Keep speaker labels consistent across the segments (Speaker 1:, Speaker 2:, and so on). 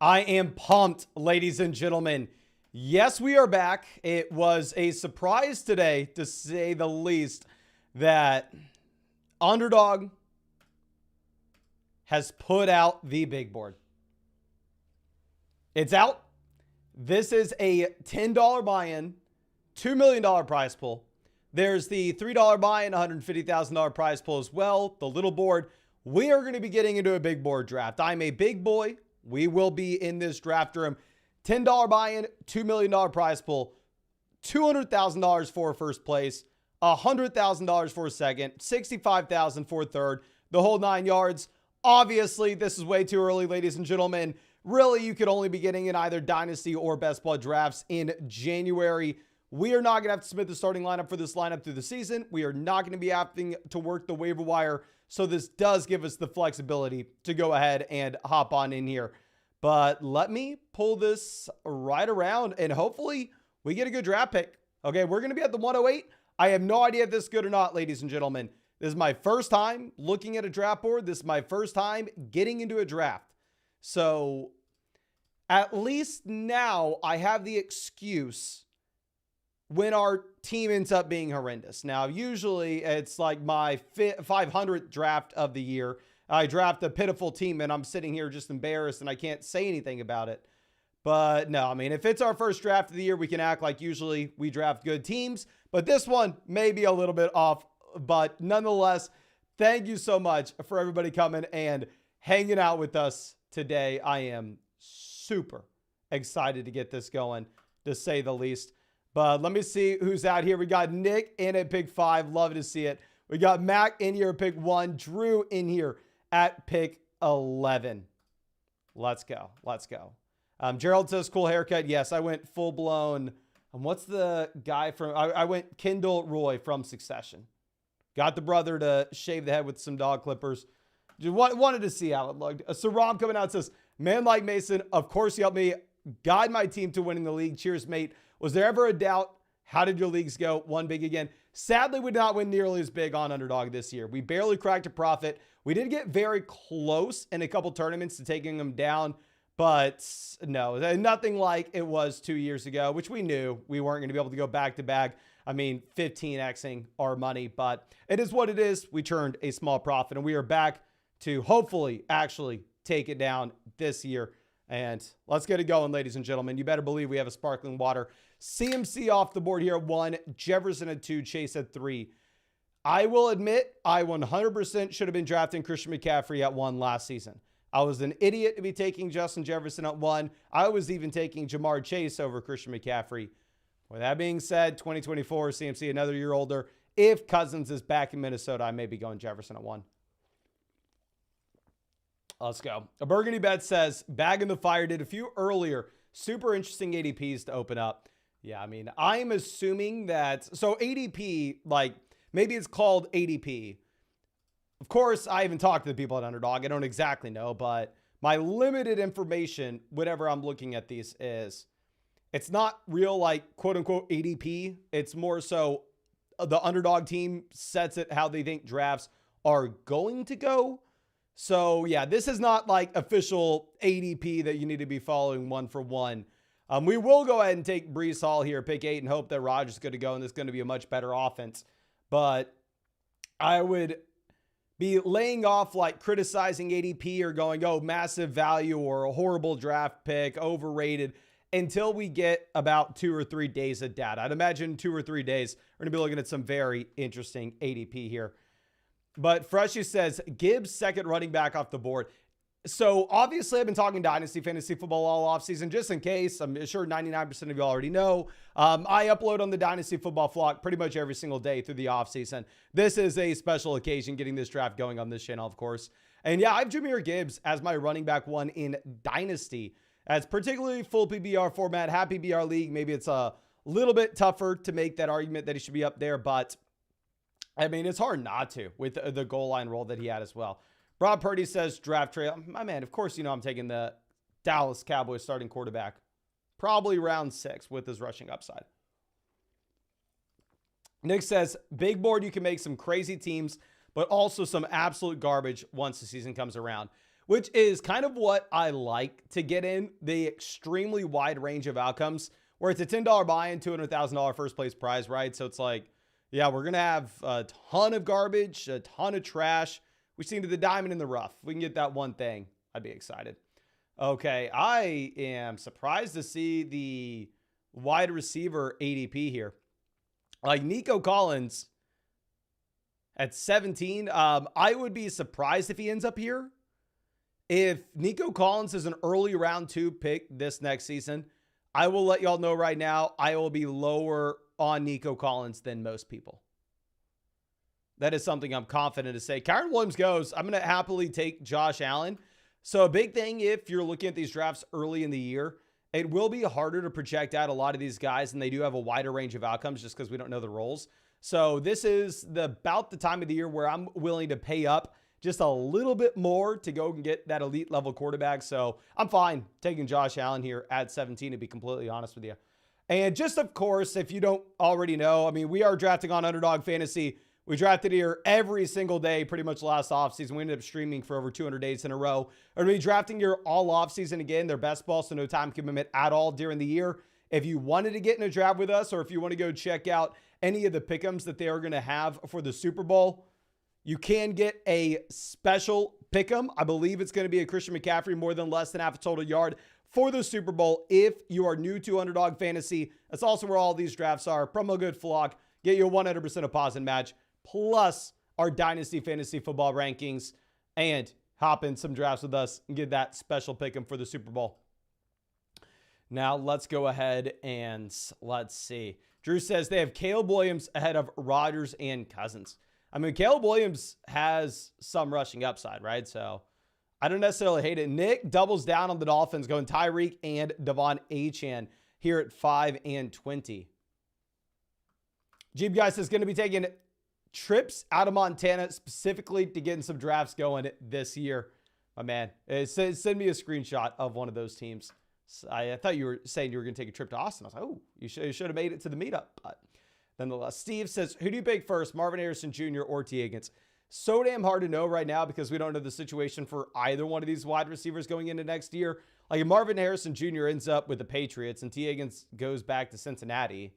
Speaker 1: I am pumped, ladies and gentlemen. Yes, we are back. It was a surprise today, to say the least, that Underdog has put out the big board. It's out. This is a $10 buy-in, $2 million prize pool. There's the $3 buy-in, $150,000 prize pool as well, the little board. We are going to be getting into a big board draft. I'm a big boy. We will be in this draft room. $10 buy-in, $2 million prize pool, $200,000 for first place, $100,000 for second, $65,000 for third, the whole 9 yards. Obviously, this is way too early, ladies and gentlemen. Really, you could only be getting in either Dynasty or Best Ball drafts in January. We are not going to have to submit the starting lineup for this lineup through the season. We are not going to be having to work the waiver wire. So this does give us the flexibility to go ahead and hop on in here. But let me pull this right around and hopefully we get a good draft pick. Okay, we're going to be at the 108. I have no idea if this is good or not, ladies and gentlemen. This is my first time looking at a draft board. This is my first time getting into a draft. So at least now I have the excuse when our team ends up being horrendous. Now, usually it's like my 500th draft of the year. I draft a pitiful team and I'm sitting here just embarrassed and I can't say anything about it. But no, I mean, if it's our first draft of the year, we can act like usually we draft good teams. But this one may be a little bit off. But nonetheless, thank you so much for everybody coming and hanging out with us today. I am super excited to get this going, to say the least. But let me see who's out here. We got Nick in at pick 5. Love to see it. We got Mac in here at pick 1. Drew in here at pick 11. Let's go. Let's go. Gerald says, cool haircut. Yes, I went full blown. What's the guy from? I went Kendall Roy from Succession. Got the brother to shave the head with some dog clippers. Just wanted to see how it looked. Saram coming out says, man like Mason, of course you helped me guide my team to winning the league. Cheers, mate. Was there ever a doubt? How did your leagues go? One big again. Sadly, we did not win nearly as big on Underdog this year. We barely cracked a profit. We did get very close in a couple tournaments to taking them down, but no, nothing like it was 2 years ago, which we knew we weren't going to be able to go back to back. I mean, 15xing our money, but it is what it is. We turned a small profit and we are back to hopefully actually take it down this year. And let's get it going, ladies and gentlemen. You better believe we have a sparkling water. CMC off the board here at 1, Jefferson at 2, Chase at 3. I will admit I 100% should have been drafting Christian McCaffrey at 1 last season. I was an idiot to be taking Justin Jefferson at 1. I was even taking Jamar Chase over Christian McCaffrey. With that being said, 2024, CMC another year older. If Cousins is back in Minnesota, I may be going Jefferson at 1. Let's go. A Burgundy Bet says, bag in the fire, did a few earlier. Super interesting ADPs to open up. Yeah, I mean, I'm assuming that, so ADP, like, maybe it's called ADP. Of course, I haven't talked to the people at Underdog. I don't exactly know, but my limited information, whenever I'm looking at these, is it's not real, like, quote-unquote ADP. It's more so the Underdog team sets it how they think drafts are going to go. So, yeah, this is not like official ADP that you need to be following one for one. We will go ahead and take Breece Hall here, pick 8, and hope that Rodgers is good to go, and this is going to be a much better offense. But I would be laying off like criticizing ADP or going, oh, massive value or a horrible draft pick, overrated, until we get about 2 or 3 days of data. I'd imagine 2 or 3 days, we're going to be looking at some very interesting ADP here. But Freshie says, Gibbs, second running back off the board. So obviously I've been talking Dynasty Fantasy Football all offseason, just in case. I'm sure 99% of you already know. I upload on the Dynasty Football flock pretty much every single day through the offseason. This is a special occasion getting this draft going on this channel, of course. And yeah, I have Jahmyr Gibbs as my running back 1 in Dynasty. As particularly full PBR format, happy BR league. Maybe it's a little bit tougher to make that argument that he should be up there, but I mean, it's hard not to with the goal line role that he had as well. Broad Purdy says draft trail. My man, of course, you know I'm taking the Dallas Cowboys starting quarterback. Probably round 6 with his rushing upside. Nick says, big board, you can make some crazy teams, but also some absolute garbage once the season comes around. which is kind of what I like to get in, the extremely wide range of outcomes where it's a $10 buy-in, $200,000 first place prize, right? So it's like, yeah, we're going to have a ton of garbage, a ton of trash. We seem to the diamond in the rough. If we can get that one thing, I'd be excited. Okay, I am surprised to see the wide receiver ADP here. Like Nico Collins at 17, I would be surprised if he ends up here. If Nico Collins is an early round 2 pick this next season, I will let y'all know right now, I will be lower on Nico Collins than most people. That is something I'm confident to say. Kyron Williams goes. I'm going to happily take Josh Allen. So a big thing, if you're looking at these drafts early in the year, it will be harder to project out a lot of these guys, and they do have a wider range of outcomes just because we don't know the roles. So this is about the time of the year where I'm willing to pay up just a little bit more to go and get that elite level quarterback. So I'm fine taking Josh Allen here at 17, to be completely honest with you. And just, of course, if you don't already know, I mean, we are drafting on Underdog Fantasy. We drafted here every single day, pretty much last offseason. We ended up streaming for over 200 days in a row. We're going to be drafting here all offseason again. They're best ball, so no time commitment at all during the year. If you wanted to get in a draft with us, or if you want to go check out any of the pick'ems that they are going to have for the Super Bowl, you can get a special pick'em. I believe it's going to be a Christian McCaffrey more than less than half a total yard for the Super Bowl. If you are new to Underdog Fantasy, that's also where all these drafts are. Promo code FLOCK, get you a 100% deposit match, plus our Dynasty Fantasy Football rankings, and hop in some drafts with us and get that special pick'em for the Super Bowl. Now, let's go ahead and let's see. Drew says they have Caleb Williams ahead of Rodgers and Cousins. I mean, Caleb Williams has some rushing upside, right? So I don't necessarily hate it. Nick doubles down on the Dolphins, going Tyreek and Devon Achane here at 5 and 20. Jeep Guy says going to be taking trips out of Montana specifically to getting some drafts going this year. My man, send me a screenshot of one of those teams. I thought you were saying you were going to take a trip to Austin. I was like, oh, you should have made it to the meetup. But nonetheless, Steve says, who do you pick first, Marvin Harrison Jr. or T. Higgins? So damn hard to know right now because we don't know the situation for either one of these wide receivers going into next year. Like if Marvin Harrison Jr. ends up with the Patriots and T. Higgins goes back to Cincinnati,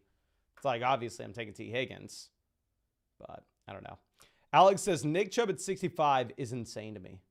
Speaker 1: it's like, obviously I'm taking T. Higgins. But I don't know. Alex says, Nick Chubb at 65 is insane to me.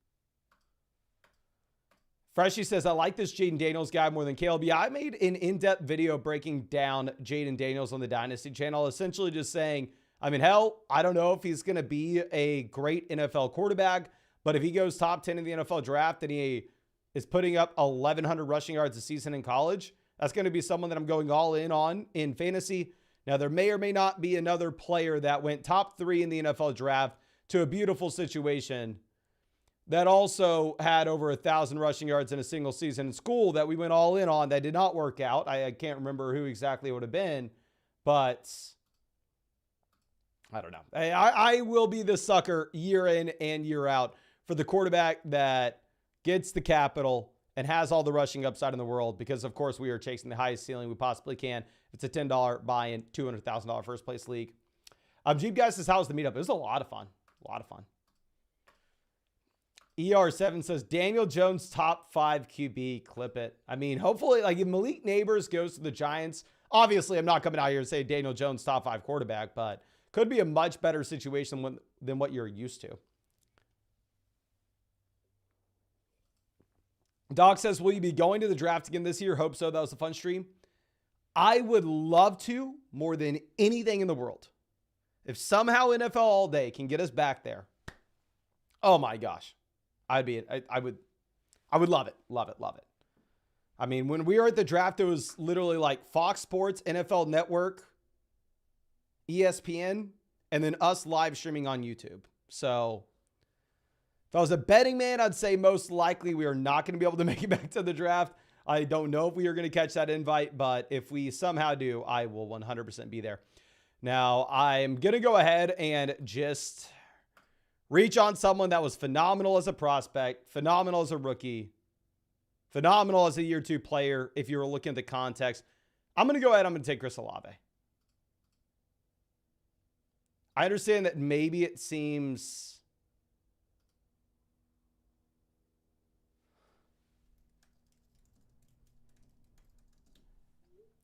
Speaker 1: Freshie says, I like this Jaden Daniels guy more than Caleb. Yeah, I made an in-depth video breaking down Jaden Daniels on the Dynasty channel, essentially just saying, I mean, hell, I don't know if he's going to be a great NFL quarterback, but if he goes top 10 in the NFL draft and he is putting up 1,100 rushing yards a season in college, that's going to be someone that I'm going all in on in fantasy. Now, there may or may not be another player that went top 3 in the NFL draft to a beautiful situation that also had over 1,000 rushing yards in a single season in school that we went all in on that did not work out. I can't remember who exactly it would have been, but I don't know. I will be the sucker year in and year out for the quarterback that gets the capital and has all the rushing upside in the world because, of course, we are chasing the highest ceiling we possibly can. It's a $10 buy-in, $200,000 first place league. Jeep Guy says, how's the meetup? It was a lot of fun. A lot of fun. ER7 says, Daniel Jones, top 5 QB, clip it. I mean, hopefully, like if Malik Neighbors goes to the Giants, obviously I'm not coming out here and say Daniel Jones, top 5 quarterback, but could be a much better situation than what you're used to. Doc says, will you be going to the draft again this year? Hope so. That was a fun stream. I would love to more than anything in the world. If somehow NFL All Day can get us back there, oh my gosh. I would love it. Love it. Love it. I mean, when we were at the draft, it was literally like Fox Sports, NFL Network, ESPN, and then us live streaming on YouTube. So if I was a betting man, I'd say most likely we are not going to be able to make it back to the draft. I don't know if we are going to catch that invite, but if we somehow do, I will 100% be there. Now, I'm going to go ahead and just reach on someone that was phenomenal as a prospect, phenomenal as a rookie, phenomenal as a year 2 player. If you were looking at the context, I'm going to go ahead. I'm going to take Chris Olave. I understand that maybe it seems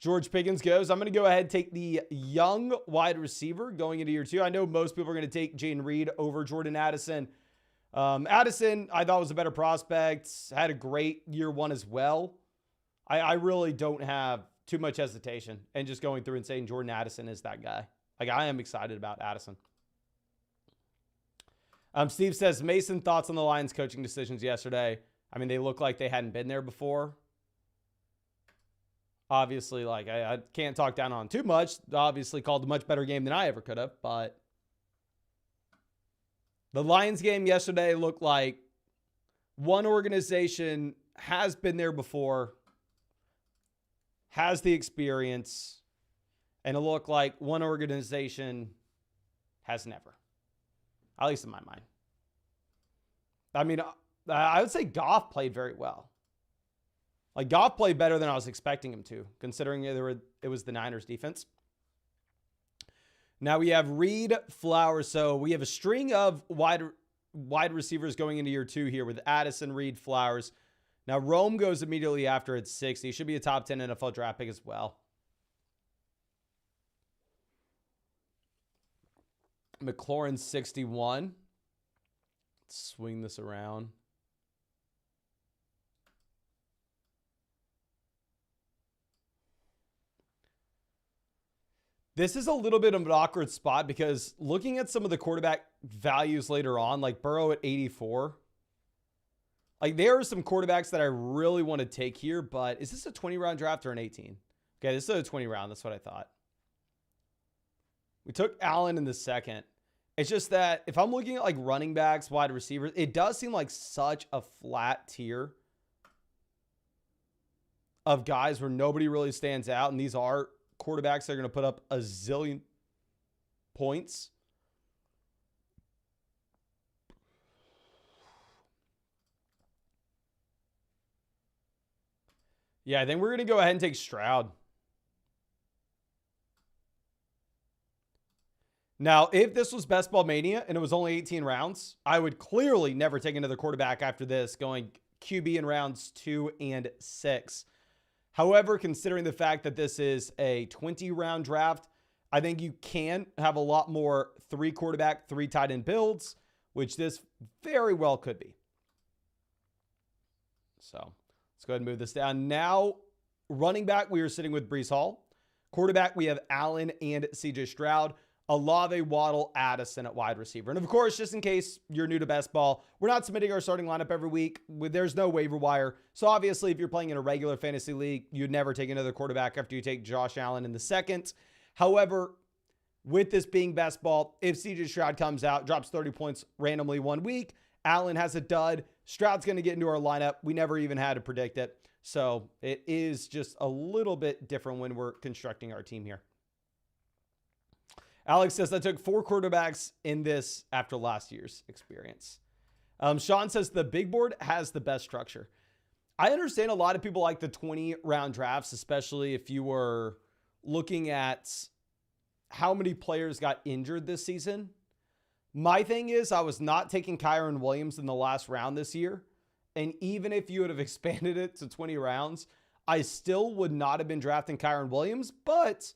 Speaker 1: George Pickens goes. I'm going to go ahead and take the young wide receiver going into year 2. I know most people are going to take Jayden Reed over Jordan Addison. Addison, I thought was a better prospect. Had a great year 1 as well. I really don't have too much hesitation and just going through and saying Jordan Addison is that guy. Like, I am excited about Addison. Steve says, Mason, thoughts on the Lions coaching decisions yesterday? I mean, they look like they hadn't been there before. Obviously, like, I can't talk down on too much. Obviously called a much better game than I ever could have, but the Lions game yesterday looked like one organization has been there before, has the experience, and it looked like one organization has never. At least in my mind. I mean, I would say Goff played very well. Like, Goff played better than I was expecting him to, considering it was the Niners defense. Now we have Reed, Flowers. So we have a string of wide receivers going into year 2 here with Addison, Reed, Flowers. Now Rome goes immediately after at 60. He should be a top 10 NFL draft pick as well. McLaurin 61. Let's swing this around. This is a little bit of an awkward spot because looking at some of the quarterback values later on, like Burrow at 84, like there are some quarterbacks that I really want to take here, but is this a 20-round draft or an 18? Okay, this is a 20-round. That's what I thought. We took Allen in the second. It's just that if I'm looking at like running backs, wide receivers, it does seem like such a flat tier of guys where nobody really stands out, and these are quarterbacks that are going to put up a zillion points. Yeah, I think we're going to go ahead and take Stroud. Now, if this was Best Ball Mania and it was only 18 rounds, I would clearly never take another quarterback after this, going QB in rounds 2 and 6. However, considering the fact that this is a 20-round draft, I think you can have a lot more 3 quarterback, 3 tight end builds, which this very well could be. So let's go ahead and move this down. Now, running back, we are sitting with Breece Hall. Quarterback, we have Allen and CJ Stroud. Olave, Waddle, Addison at wide receiver. And of course, just in case you're new to best ball, we're not submitting our starting lineup every week. There's no waiver wire. So obviously, if you're playing in a regular fantasy league, you'd never take another quarterback after you take Josh Allen in the second. However, with this being best ball, if CJ Stroud comes out, drops 30 points randomly one week, Allen has a dud, Stroud's going to get into our lineup. We never even had to predict it. So it is just a little bit different when we're constructing our team here. Alex says, I took 4 quarterbacks in this after last year's experience. Sean says, the big board has the best structure. I understand a lot of people like the 20-round drafts, especially if you were looking at how many players got injured this season. My thing is, I was not taking Kyren Williams in the last round this year. And even if you would have expanded it to 20 rounds, I still would not have been drafting Kyren Williams, but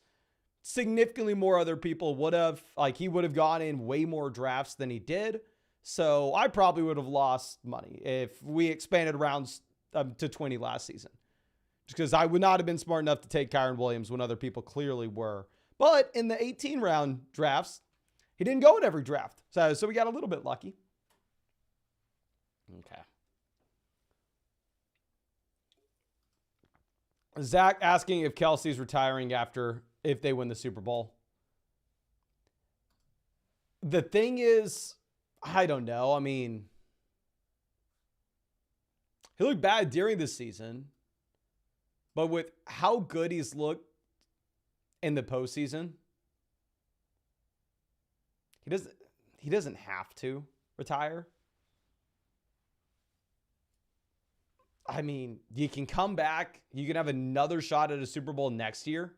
Speaker 1: significantly more other people would have. Like, he would have gone in way more drafts than he did. So I probably would have lost money if we expanded rounds to 20 last season. Just because I would not have been smart enough to take Kyren Williams when other people clearly were. But in the 18-round drafts, he didn't go in every draft. So we got a little bit lucky. Okay. Zach asking if Kelsey's retiring if they win the Super Bowl. The thing is, I don't know. I mean, he looked bad during the season, but with how good he's looked in the postseason, he doesn't have to retire. I mean, you can come back. You can have another shot at a Super Bowl next year.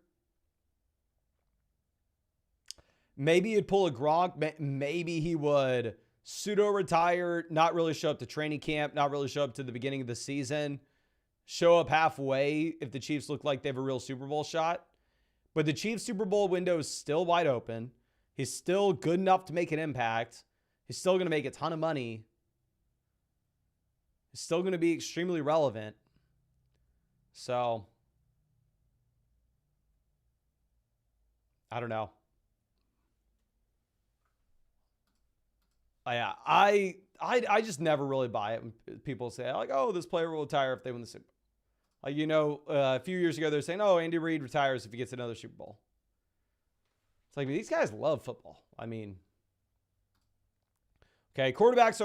Speaker 1: Maybe he'd pull a Gronk. Maybe he would pseudo-retire, not really show up to training camp, not really show up to the beginning of the season. show up halfway if the Chiefs look like they have a real Super Bowl shot. But the Chiefs Super Bowl window is still wide open. He's still good enough to make an impact. He's still going to make a ton of money. He's still going to be extremely relevant. So, I don't know. Yeah, I just never really buy it when people say, like, oh, this player will retire if they win the Super Bowl. Like, a few years ago, they're saying, oh, Andy Reid retires if he gets another Super Bowl. It's like, these guys love football. I mean, okay, quarterbacks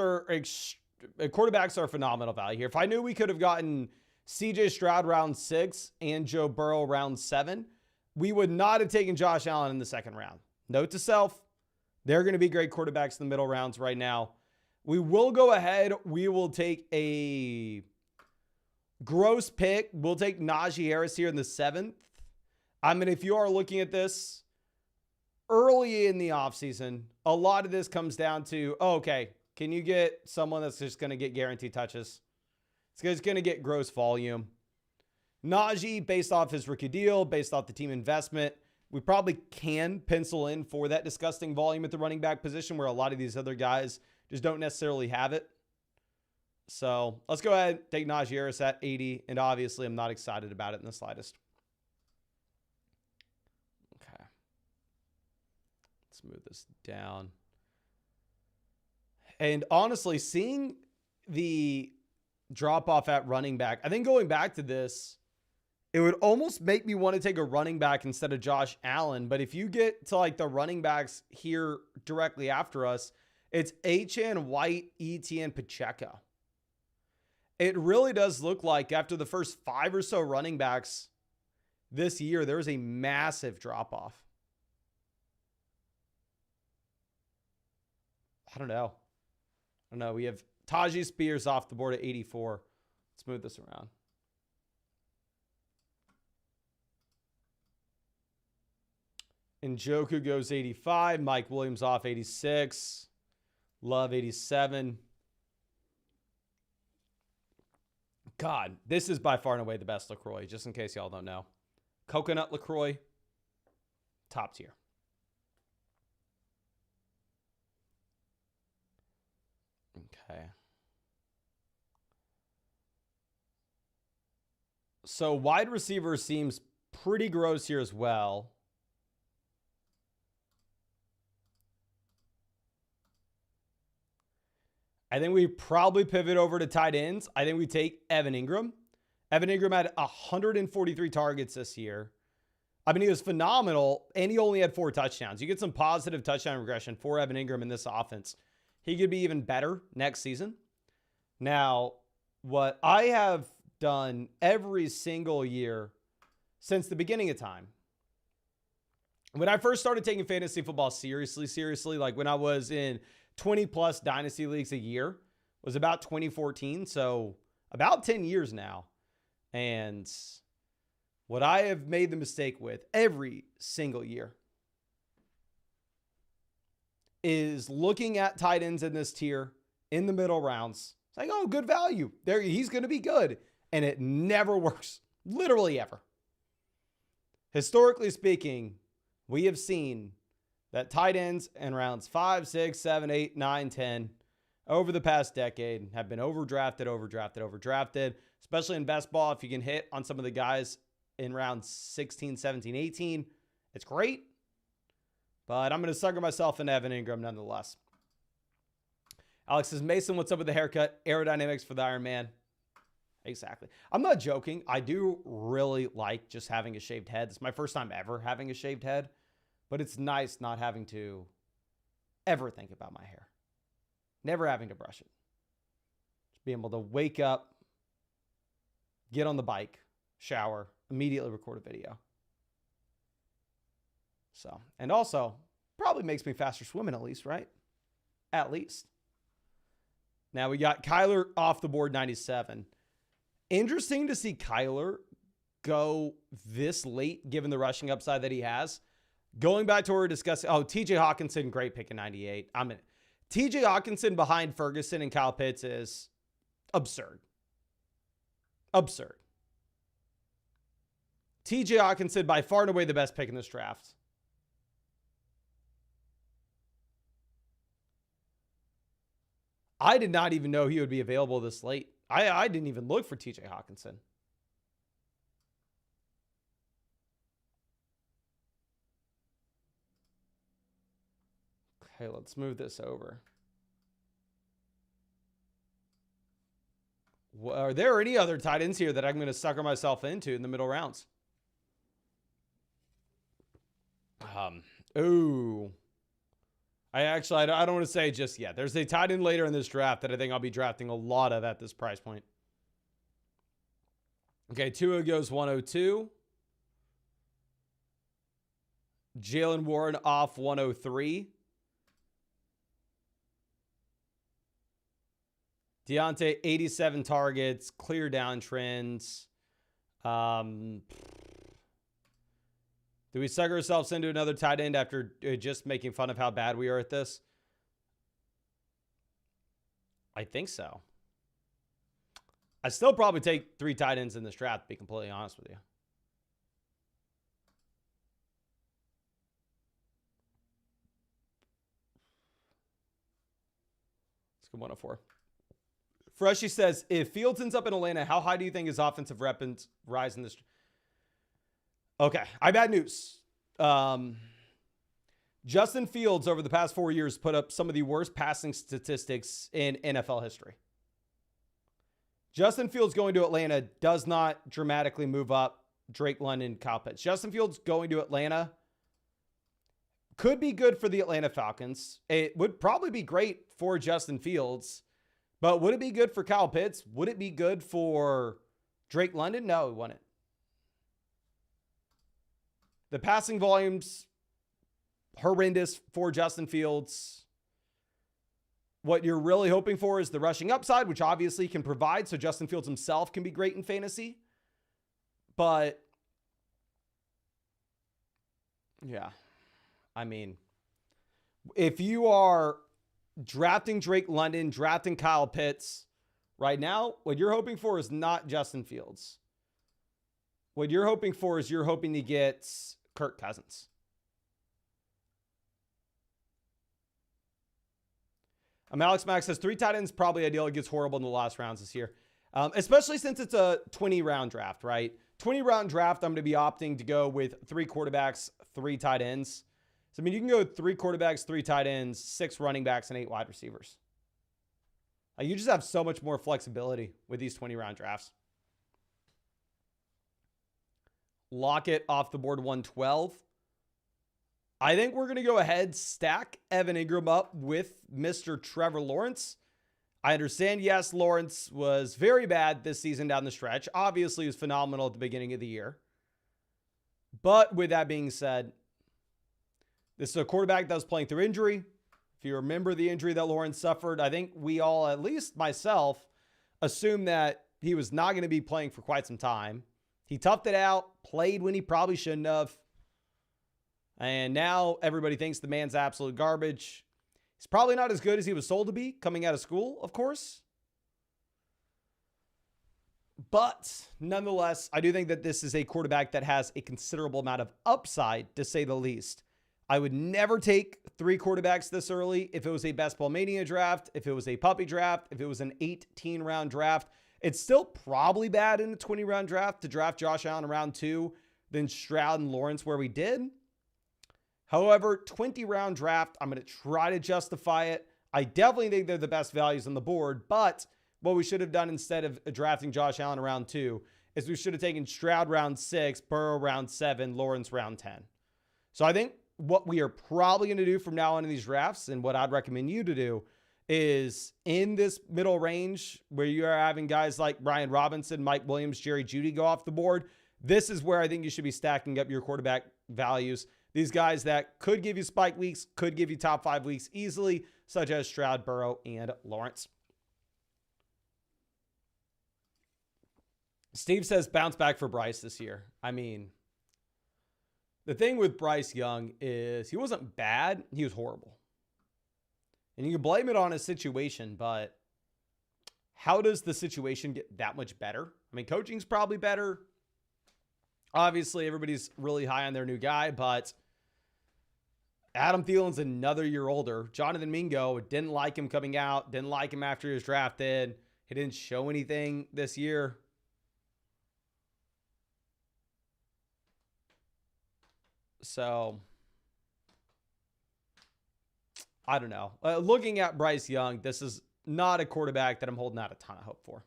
Speaker 1: are phenomenal value here. If I knew we could have gotten C.J. Stroud round 6 and Joe Burrow round 7, we would not have taken Josh Allen in the second round. Note to self, they're going to be great quarterbacks in the middle rounds right now. We will go ahead. We will take a gross pick. We'll take Najee Harris here in the 7th. I mean, if you are looking at this early in the offseason, a lot of this comes down to, okay, can you get someone that's just going to get guaranteed touches? It's going to get gross volume. Najee, based off his rookie deal, based off the team investment, we probably can pencil in for that disgusting volume at the running back position where a lot of these other guys just don't necessarily have it. So let's go ahead and take Najee Harris at 80. And obviously, I'm not excited about it in the slightest. Okay. Let's move this down. And honestly, seeing the drop off at running back, I think going back to this, it would almost make me want to take a running back instead of Josh Allen. But if you get to like the running backs here directly after us, it's Achane, White, Etienne, Pacheco. It really does look like after the first 5 or so running backs this year, there was a massive drop off. I don't know. We have Tajee Spears off the board at 84. Let's move this around. Njoku goes 85. Mike Williams off 86. Love 87. God, this is by far and away the best LaCroix, just in case y'all don't know. Coconut LaCroix, top tier. Okay. So wide receiver seems pretty gross here as well. I think we probably pivot over to tight ends. I think we take Evan Ingram. Evan Ingram had 143 targets this year. I mean, he was phenomenal, and he only had 4 touchdowns. You get some positive touchdown regression for Evan Ingram in this offense. He could be even better next season. Now, what I have done every single year since the beginning of time, when I first started taking fantasy football seriously, like when I was in 20 plus dynasty leagues a year, was about 2014. So about 10 years now. And what I have made the mistake with every single year is looking at tight ends in this tier in the middle rounds. It's like, oh, good value. There, he's going to be good. And it never works. Literally ever. Historically speaking, we have seen that tight ends in rounds 5, 6, 7, 8, 9, 10 over the past decade have been overdrafted, especially in best ball. If you can hit on some of the guys in rounds 16, 17, 18, it's great. But I'm going to sucker myself in Evan Ingram nonetheless. Alex says, Mason, what's up with the haircut? Aerodynamics for the Iron Man. Exactly. I'm not joking. I do really like just having a shaved head. It's my first time ever having a shaved head. But it's nice not having to ever think about my hair. Never having to brush it. Just being able to wake up, get on the bike, shower, immediately record a video. So, and also, probably makes me faster swimming at least, right? At least. Now we got Kyler off the board, 97. Interesting to see Kyler go this late, given the rushing upside that he has. Going back to what we're discussing, TJ Hawkinson, great pick in 98. TJ Hawkinson behind Ferguson and Kyle Pitts is absurd. Absurd. TJ Hawkinson, by far and away the best pick in this draft. I did not even know he would be available this late. I didn't even look for TJ Hawkinson. Okay, let's move this over. Are there any other tight ends here that I'm going to sucker myself into in the middle rounds? Ooh. I don't want to say just yet. There's a tight end later in this draft that I think I'll be drafting a lot of at this price point. Okay, Tua goes 102. Jalen Warren off 103. Deontay, 87 targets, clear downtrends. Do we sucker ourselves into another tight end after just making fun of how bad we are at this? I think so. I'd still probably take 3 tight ends in this draft, to be completely honest with you. Let's go 104. Freshy says, if Fields ends up in Atlanta, how high do you think his offensive weapons rise in this? Okay, I have bad news. Justin Fields over the past 4 years put up some of the worst passing statistics in NFL history. Justin Fields going to Atlanta does not dramatically move up Drake London, Kyle Pitts. Justin Fields going to Atlanta could be good for the Atlanta Falcons. It would probably be great for Justin Fields, but would it be good for Kyle Pitts? Would it be good for Drake London? No, it wouldn't. The passing volume's horrendous for Justin Fields. What you're really hoping for is the rushing upside, which obviously can provide, so Justin Fields himself can be great in fantasy. But, yeah. I mean, if you are drafting Drake London, drafting Kyle Pitts right now, what you're hoping for is not Justin Fields. What you're hoping for is you're hoping to get Kirk Cousins. Alex Max says 3 tight ends probably ideal. It gets horrible in the last rounds this year. Especially since it's a 20-round draft, right? 20-round draft, I'm going to be opting to go with 3 quarterbacks, 3 tight ends. So, I mean, you can go 3 quarterbacks, 3 tight ends, 6 running backs, and 8 wide receivers. You just have so much more flexibility with these 20-round drafts. Lockett off the board 112. I think we're going to go ahead, stack Evan Ingram up with Mr. Trevor Lawrence. I understand, yes, Lawrence was very bad this season down the stretch. Obviously, he was phenomenal at the beginning of the year. But with that being said, this is a quarterback that was playing through injury. If you remember the injury that Lawrence suffered, I think we all, at least myself, assumed that he was not going to be playing for quite some time. He toughed it out, played when he probably shouldn't have. And now everybody thinks the man's absolute garbage. He's probably not as good as he was sold to be coming out of school, of course. But nonetheless, I do think that this is a quarterback that has a considerable amount of upside, to say the least. I would never take 3 quarterbacks this early if it was a Best Ball Mania draft, if it was a puppy draft, if it was an 18-round draft. It's still probably bad in a 20-round draft to draft Josh Allen in round 2, then Stroud and Lawrence where we did. However, 20-round draft, I'm going to try to justify it. I definitely think they're the best values on the board, but what we should have done instead of drafting Josh Allen in round 2 is we should have taken Stroud round 6, Burrow round 7, Lawrence round 10. So I think what we are probably going to do from now on in these drafts, and what I'd recommend you to do, is in this middle range where you are having guys like Brian Robinson, Mike Williams, Jerry Jeudy go off the board. This is where I think you should be stacking up your quarterback values. These guys that could give you spike weeks, could give you top 5 weeks easily, such as Stroud, Burrow, and Lawrence. Steve says bounce back for Bryce this year. I mean, the thing with Bryce Young is he wasn't bad. He was horrible. And you can blame it on his situation, but how does the situation get that much better? I mean, coaching's probably better. Obviously, everybody's really high on their new guy, but Adam Thielen's another year older. Jonathan Mingo, didn't like him coming out, didn't like him after he was drafted. He didn't show anything this year. So, I don't know. Looking at Bryce Young, this is not a quarterback that I'm holding out a ton of hope for.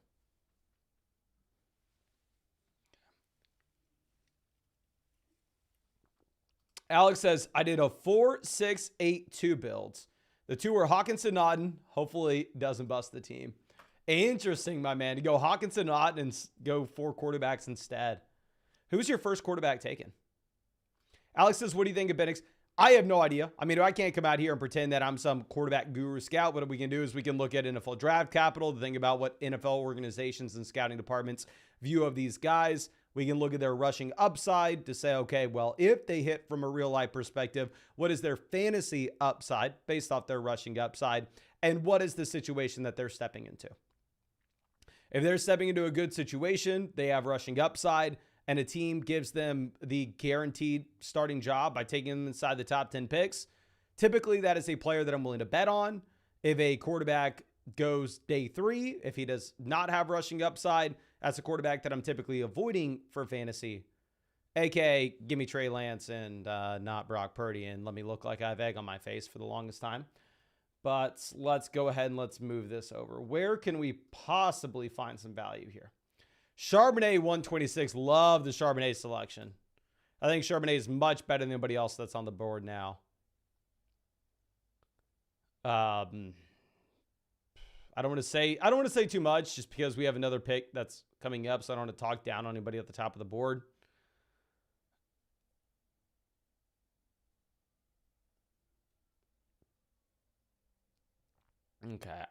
Speaker 1: Alex says, I did a 4-6-8-2 builds. The two were Hawkinson Otten. Hopefully doesn't bust the team. Interesting, my man. To go Hawkinson Otten and go 4 quarterbacks instead. Who's your first quarterback taken? Alex says, what do you think of Penix? I have no idea. I mean, I can't come out here and pretend that I'm some quarterback guru scout. What we can do is we can look at NFL draft capital to think about what NFL organizations and scouting departments view of these guys. We can look at their rushing upside to say, okay, well, if they hit from a real life perspective, what is their fantasy upside based off their rushing upside? And what is the situation that they're stepping into? If they're stepping into a good situation, they have rushing upside, and a team gives them the guaranteed starting job by taking them inside the top 10 picks, typically that is a player that I'm willing to bet on. If a quarterback goes day 3, if he does not have rushing upside, that's a quarterback that I'm typically avoiding for fantasy. AKA, give me Trey Lance and not Brock Purdy, and let me look like I have egg on my face for the longest time. But let's go ahead and let's move this over. Where can we possibly find some value here? Charbonnet 126. Love the Charbonnet selection. I think Charbonnet is much better than anybody else that's on the board now. I don't want to say too much just because we have another pick that's coming up, so I don't want to talk down on anybody at the top of the board. Okay.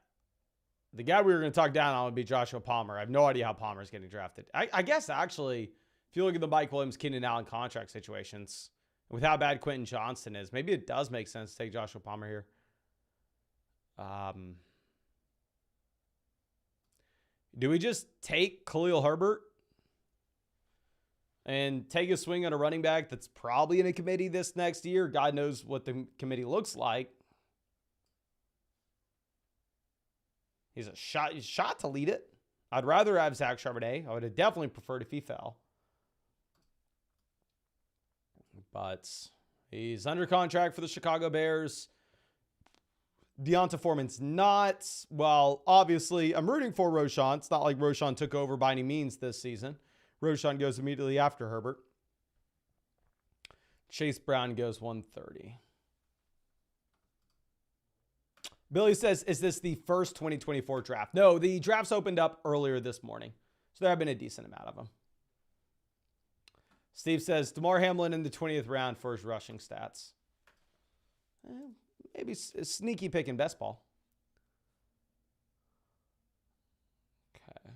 Speaker 1: The guy we were going to talk down on would be Joshua Palmer. I have no idea how Palmer is getting drafted. I guess, actually, if you look at the Mike Williams, Keenan Allen contract situations, with how bad Quentin Johnston is, maybe it does make sense to take Joshua Palmer here. Do we just take Khalil Herbert and take a swing on a running back that's probably in a committee this next year? God knows what the committee looks like. He's a shot to lead it. I'd rather have Zach Charbonnet. I would have definitely preferred if he fell. But he's under contract for the Chicago Bears. Deonta Foreman's not. Well, obviously, I'm rooting for Roschon. It's not like Roschon took over by any means this season. Roschon goes immediately after Herbert. Chase Brown goes 130. Billy says, is this the first 2024 draft? No, the drafts opened up earlier this morning. So there have been a decent amount of them. Steve says, Damar Hamlin in the 20th round for his rushing stats. Maybe a sneaky pick in best ball. Okay.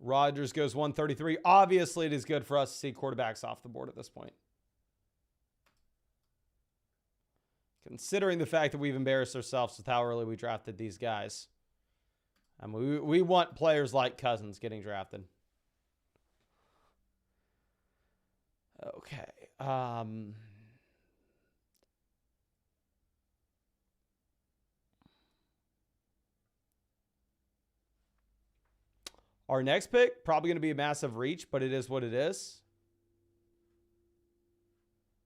Speaker 1: Rodgers goes 133. Obviously, it is good for us to see quarterbacks off the board at this point. Considering the fact that we've embarrassed ourselves with how early we drafted these guys. We want players like Cousins getting drafted. Okay. Our next pick, probably going to be a massive reach, but it is what it is.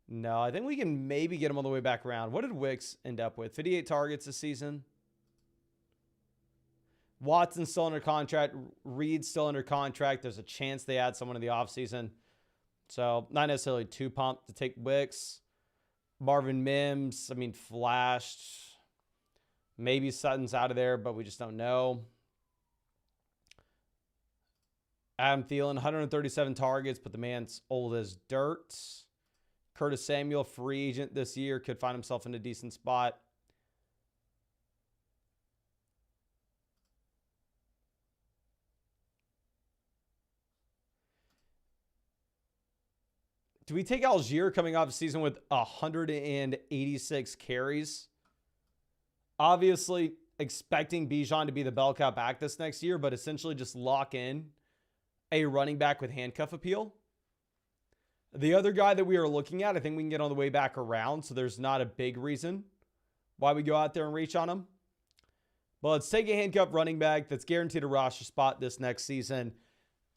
Speaker 1: No, I think we can maybe get him on the way back around. What did Wicks end up with? 58 targets this season. Watson's still under contract. Reed's still under contract. There's a chance they add someone in the offseason. So not necessarily too pumped to take Wicks. Marvin Mims, I mean, flashed. Maybe Sutton's out of there, but we just don't know. Adam Thielen, 137 targets, but the man's old as dirt. Curtis Samuel, free agent this year, could find himself in a decent spot. Do we take Algier coming off the season with 186 carries? Obviously, expecting Bijan to be the bell cow back this next year, but essentially just lock in a running back with handcuff appeal. The other guy that we are looking at, I think we can get on the way back around, so there's not a big reason why we go out there and reach on him. But let's take a handcuff running back that's guaranteed a roster spot this next season.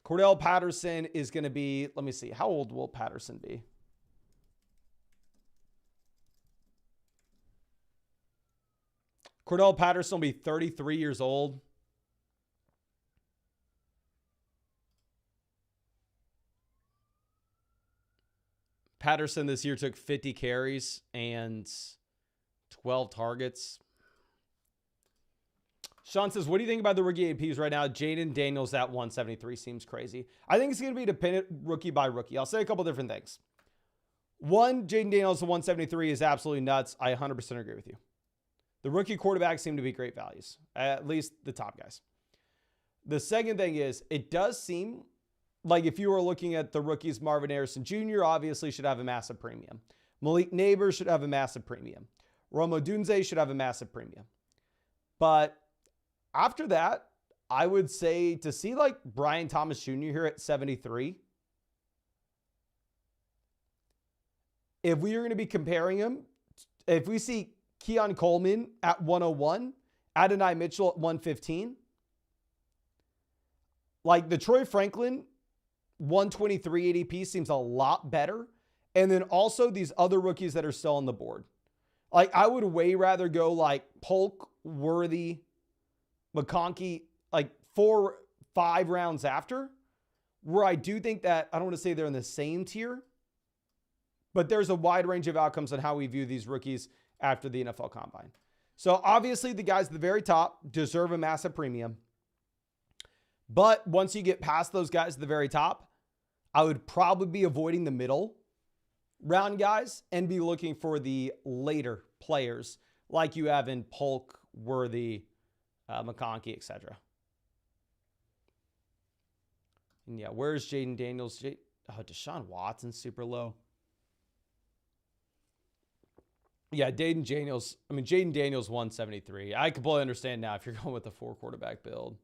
Speaker 1: Cordell Patterson is going to be, let me see, how old will Patterson be? Cordell Patterson will be 33 years old. Patterson this year took 50 carries and 12 targets. Sean says, what do you think about the rookie APs right now? Jaden Daniels at 173 seems crazy. I think it's going to be dependent rookie by rookie. I'll say a couple different things. One, Jaden Daniels at 173 is absolutely nuts. I 100% agree with you. The rookie quarterbacks seem to be great values, at least the top guys. The second thing is, it does seem like if you were looking at the rookies, Marvin Harrison Jr. obviously should have a massive premium. Malik Neighbors should have a massive premium. Rome Odunze should have a massive premium. But after that, I would say to see like Brian Thomas Jr. here at 73, if we are going to be comparing him, if we see Keon Coleman at 101, Adonai Mitchell at 115, like the Troy Franklin 123 ADP seems a lot better. And then also these other rookies that are still on the board. Like I would way rather go like Polk, Worthy, McConkey, like 4-5 rounds after, where I do think that, I don't want to say they're in the same tier, but there's a wide range of outcomes on how we view these rookies after the NFL Combine. So obviously the guys at the very top deserve a massive premium. But once you get past those guys at the very top, I would probably be avoiding the middle round guys and be looking for the later players like you have in Polk, Worthy, McConkey, etc. And yeah, where's Jaden Daniels? Deshaun Watson's super low. Yeah, Jaden Daniels 173. I completely understand now if you're going with a 4-quarterback build.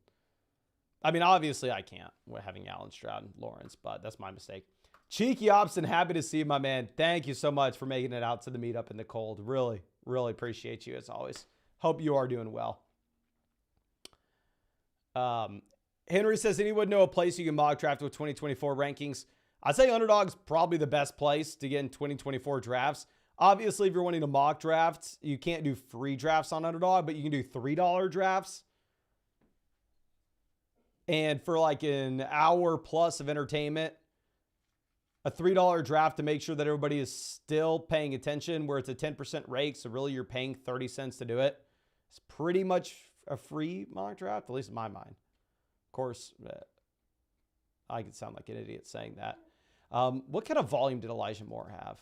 Speaker 1: I mean, obviously I can't with having Allen, Stroud, and Lawrence, but that's my mistake. Cheeky Opson, happy to see you, my man. Thank you so much for making it out to the meetup in the cold. Really, really appreciate you as always. Hope you are doing well. Henry says, anyone know a place you can mock draft with 2024 rankings? I'd say Underdog's probably the best place to get in 2024 drafts. Obviously, if you're wanting to mock drafts, you can't do free drafts on Underdog, but you can do $3 drafts. And for like an hour plus of entertainment, a $3 draft to make sure that everybody is still paying attention, where it's a 10% rake, so really you're paying 30 cents to do it. It's pretty much a free mock draft, at least in my mind. Of course, I could sound like an idiot saying that. What kind of volume did Elijah Moore have?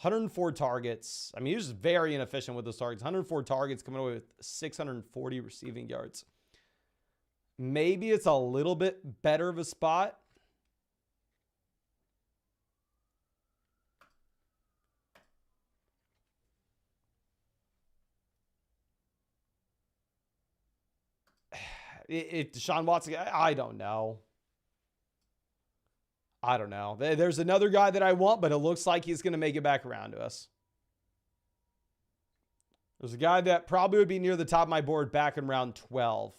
Speaker 1: 104 targets. I mean, he was very inefficient with those targets. 104 targets coming away with 640 receiving yards. Maybe it's a little bit better of a spot. Deshaun Watson, I don't know. I don't know. There's another guy that I want, but it looks like he's going to make it back around to us. There's a guy that probably would be near the top of my board back in round 12.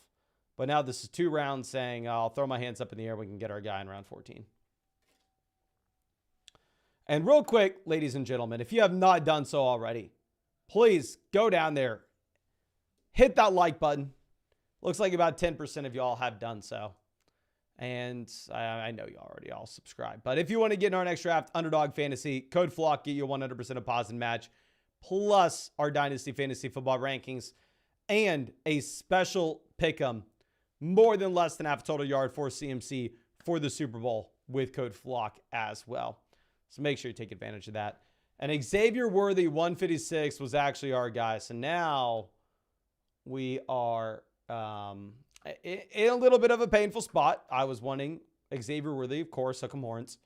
Speaker 1: But now this is 2 rounds saying, I'll throw my hands up in the air. We can get our guy in round 14. And real quick, ladies and gentlemen, if you have not done so already, please go down there, hit that like button. Looks like about 10% of y'all have done so. And I know you already all subscribe. But if you want to get in our next draft, Underdog Fantasy, code FLOCK, get you 100% deposit match, plus our Dynasty Fantasy Football rankings, and a special pick'em, more than less than half a total yard for CMC for the Super Bowl with code FLOCK as well. So make sure you take advantage of that. And Xavier Worthy 156 was actually our guy. So now we are in a little bit of a painful spot. I was wanting Xavier Worthy, of course, hook 'em horns.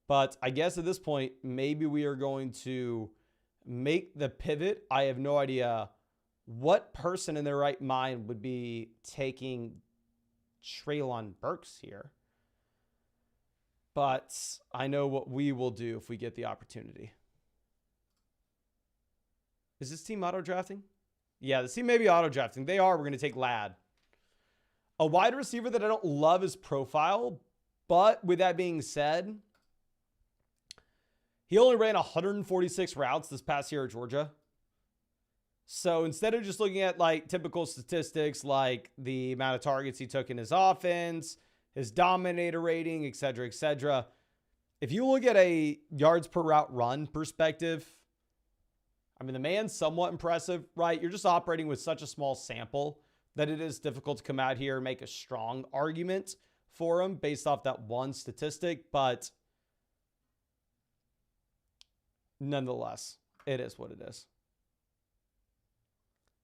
Speaker 1: But I guess at this point, maybe we are going to make the pivot. I have no idea what person in their right mind would be taking Treylon Burks here. But I know what we will do if we get the opportunity. Is this team auto-drafting? Yeah, this team may be auto-drafting. They are. We're going to take Ladd. A wide receiver that I don't love his profile, but with that being said, he only ran 146 routes this past year at Georgia. So instead of just looking at like typical statistics like the amount of targets he took in his offense, his dominator rating, et cetera, if you look at a yards per route run perspective, I mean, the man's somewhat impressive, right? You're just operating with such a small sample that it is difficult to come out here and make a strong argument for him based off that one statistic. But nonetheless, it is what it is.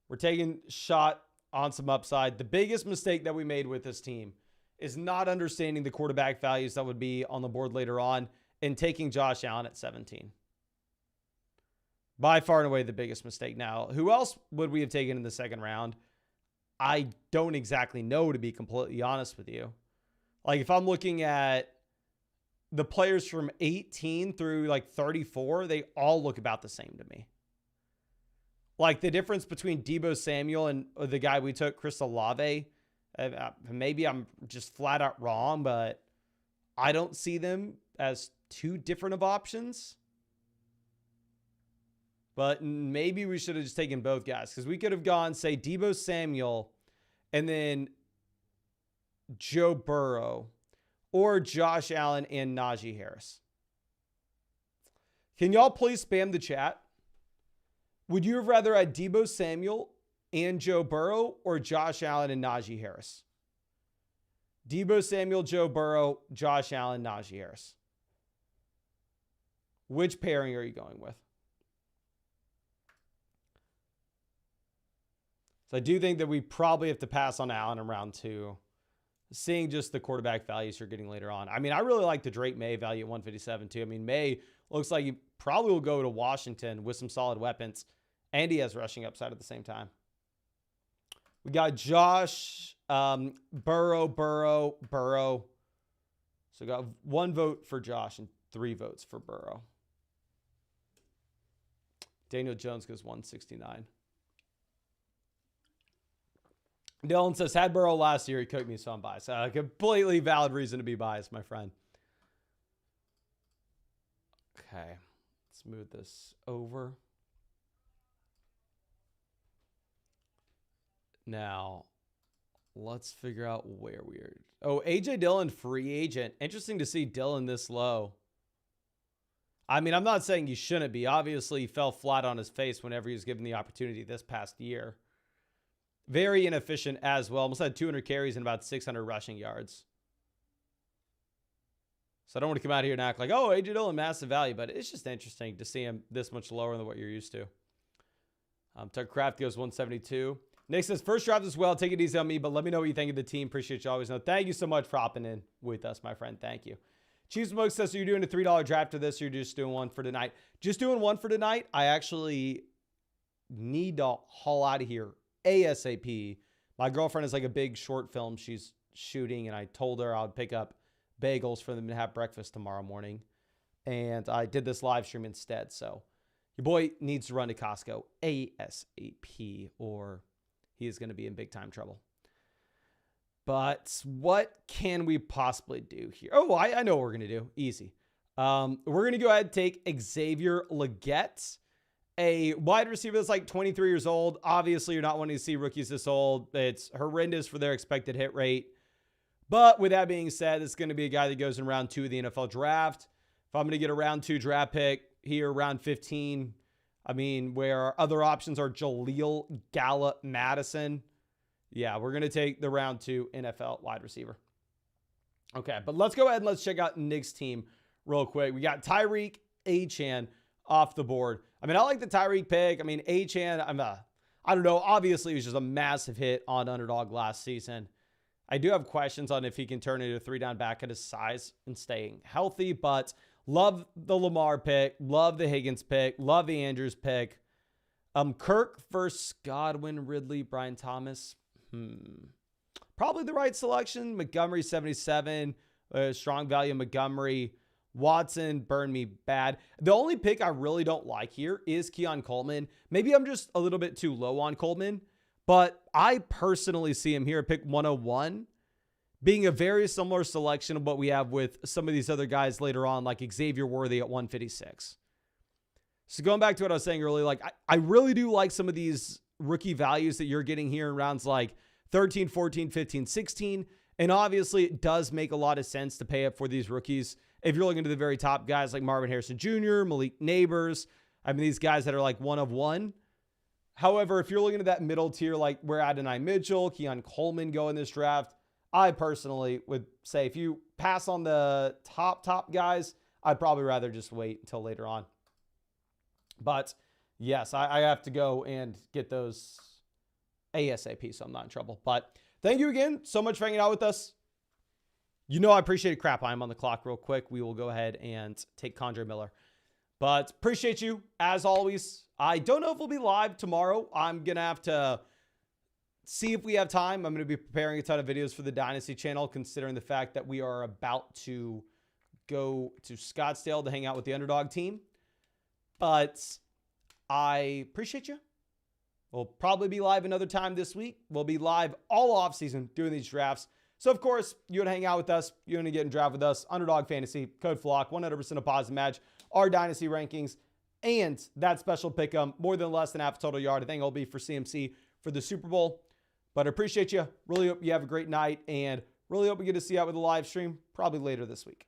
Speaker 1: We're taking shot on some upside. The biggest mistake that we made with this team is not understanding the quarterback values that would be on the board later on and taking Josh Allen at 17. By far and away the biggest mistake. Now, who else would we have taken in the second round? I don't exactly know, to be completely honest with you. Like, if I'm looking at the players from 18 through like 34, they all look about the same to me. Like, the difference between Deebo Samuel and the guy we took, Chris Olave, maybe I'm just flat out wrong, but I don't see them as two different of options. But maybe we should have just taken both guys, because we could have gone, say, Deebo Samuel and then Joe Burrow, or Josh Allen and Najee Harris. Can y'all please spam the chat? Would you have rather had Deebo Samuel and Joe Burrow, or Josh Allen and Najee Harris? Deebo Samuel, Joe Burrow, Josh Allen, Najee Harris. Which pairing are you going with? So I do think that we probably have to pass on Allen in round 2, seeing just the quarterback values you're getting later on. I mean, I really like the Drake May value at 157 too. I mean, May looks like he probably will go to Washington with some solid weapons, and he has rushing upside at the same time. We got Josh, Burrow. So we got 1 vote for Josh and 3 votes for Burrow. Daniel Jones goes 169. Dylan says, had Burrow last year, he cooked me, so I'm biased. Completely valid reason to be biased, my friend. Okay, let's move this over. Now, let's figure out where we are. Oh, A.J. Dillon, free agent. Interesting to see Dillon this low. I mean, I'm not saying you shouldn't be. Obviously, he fell flat on his face whenever he was given the opportunity this past year. Very inefficient as well. Almost had 200 carries and about 600 rushing yards. So I don't want to come out here and act like, oh, A.J. Dillon, massive value. But it's just interesting to see him this much lower than what you're used to. Tucker Kraft goes 172. Nick says, first draft as well. Take it easy on me, but let me know what you think of the team. Appreciate you always know. Thank you so much for hopping in with us, my friend. Thank you. Chief Smoke says, so you're doing a $3 draft of this, or you're just doing one for tonight? Just doing one for tonight. I actually need to haul out of here ASAP. My girlfriend has like a big short film she's shooting, and I told her I would pick up bagels for them to have breakfast tomorrow morning. And I did this live stream instead. So your boy needs to run to Costco ASAP, or he is going to be in big time trouble. But what can we possibly do here? Oh, I know what we're going to do. Easy. We're going to go ahead and take Xavier Legette, a wide receiver that's like 23 years old. Obviously, you're not wanting to see rookies this old. It's horrendous for their expected hit rate. But with that being said, it's going to be a guy that goes in round 2 of the NFL draft. If I'm going to get a round 2 draft pick here, round 15, I mean, where our other options are Jaleel Gallup Madison. Yeah, we're going to take the round 2 NFL wide receiver. Okay, but let's go ahead and let's check out Nick's team real quick. We got Tyreek Achane off the board. I mean, I like the Tyreek pick. I mean, Achane, I don't know. Obviously, he was just a massive hit on Underdog last season. I do have questions on if he can turn into a 3-down back at his size and staying healthy, but love the Lamar pick. Love the Higgins pick. Love the Andrews pick. Kirk versus Godwin, Ridley, Brian Thomas. probably the right selection. Montgomery, 77, strong value Montgomery. Watson burned me bad. The only pick I really don't like here is Keon Coleman. Maybe I'm just a little bit too low on Coleman, but I personally see him here at pick 101 being a very similar selection of what we have with some of these other guys later on, like Xavier Worthy at 156. So going back to what I was saying earlier, like I really do like some of these rookie values that you're getting here in rounds like 13, 14, 15, 16. And obviously it does make a lot of sense to pay up for these rookies. If you're looking to the very top guys like Marvin Harrison Jr., Malik Neighbors, I mean, these guys that are like one of one. However, if you're looking at that middle tier, like where Adonai Mitchell, Keon Coleman go in this draft, I personally would say if you pass on the top guys, I'd probably rather just wait until later on. But yes, I have to go and get those ASAP, so I'm not in trouble. But thank you again so much for hanging out with us. You know I appreciate it. Crap, I'm on the clock real quick. We will go ahead and take Condre Miller. But appreciate you, as always. I don't know if we'll be live tomorrow. I'm going to have to see if we have time. I'm going to be preparing a ton of videos for the Dynasty channel, considering the fact that we are about to go to Scottsdale to hang out with the Underdog team. But I appreciate you. We'll probably be live another time this week. We'll be live all offseason doing these drafts. So, of course, you want to hang out with us. You want to get in draft with us. Underdog Fantasy, code FLOCK, 100% a positive match. Our Dynasty rankings, and that special pick more than less than half a total yard. I think it'll be for CMC for the Super Bowl. But I appreciate you. Really hope you have a great night, and really hope we get to see you out with a live stream probably later this week.